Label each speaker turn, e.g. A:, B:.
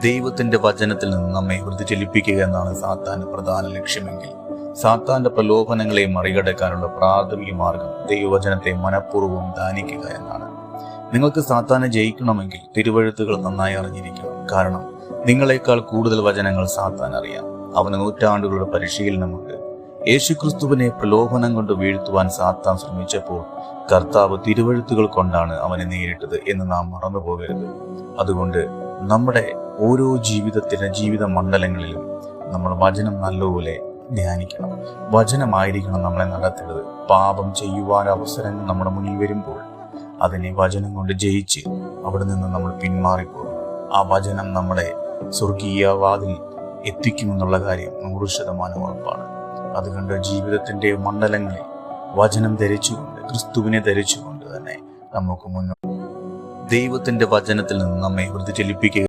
A: ദൈവത്തിന്റെ വചനത്തിൽ നിന്ന് നമ്മെ വ്യതിചലിപ്പിക്കുക എന്നാണ് സാത്താന്റെ പ്രധാന ലക്ഷ്യമെങ്കിൽ സാത്താന്റെ പ്രലോഭനങ്ങളെ മറികടക്കാനുള്ള പ്രാഥമിക മാർഗം ദൈവവചനത്തെ മനഃപൂർവ്വം ധ്യാനിക്കുക എന്നാണ്. നിങ്ങൾക്ക് സാത്താനെ ജയിക്കണമെങ്കിൽ തിരുവഴുത്തുകൾ നന്നായി അറിഞ്ഞിരിക്കണം. കാരണം നിങ്ങളെക്കാൾ കൂടുതൽ വചനങ്ങൾ സാത്താൻ അറിയാം. അവന് നൂറ്റാണ്ടുകളുടെ പരിശീലനമുണ്ട്. യേശുക്രിസ്തുവിനെ പ്രലോഭനം കൊണ്ട് വീഴ്ത്തുവാൻ സാത്താൻ ശ്രമിച്ചപ്പോൾ കർത്താവ് തിരുവഴുത്തുകൾ കൊണ്ടാണ് അവനെ നേരിട്ടത് എന്ന് നാം മറന്നു പോകരുത്. അതുകൊണ്ട് നമ്മുടെ ഓരോ ജീവിത മണ്ഡലങ്ങളിലും നമ്മൾ വചനം നല്ലപോലെ ധ്യാനിക്കണം. വചനമായിരിക്കണം നമ്മളെ നടത്തേണ്ടത്. പാപം ചെയ്യുവാൻ അവസരങ്ങൾ നമ്മുടെ മുന്നിൽ വരുമ്പോൾ അതിനെ വചനം കൊണ്ട് ജയിച്ച് അവിടെ നിന്ന് നമ്മൾ പിന്മാറിപ്പോകും. ആ വചനം നമ്മളെ സ്വർഗീയ വാതിൽ എത്തിക്കുമെന്നുള്ള കാര്യം 100% ഉറപ്പാണ്. അതുകൊണ്ട് ജീവിതത്തിന്റെ മണ്ഡലങ്ങളിൽ വചനം ധരിച്ചുകൊണ്ട്, ക്രിസ്തുവിനെ ധരിച്ചുകൊണ്ട് തന്നെ നമുക്ക് മുന്നോട്ട് ദൈവത്തിന്റെ വചനത്തിൽ നിന്ന് നമ്മെ വ്യതിചലിപ്പിക്കുക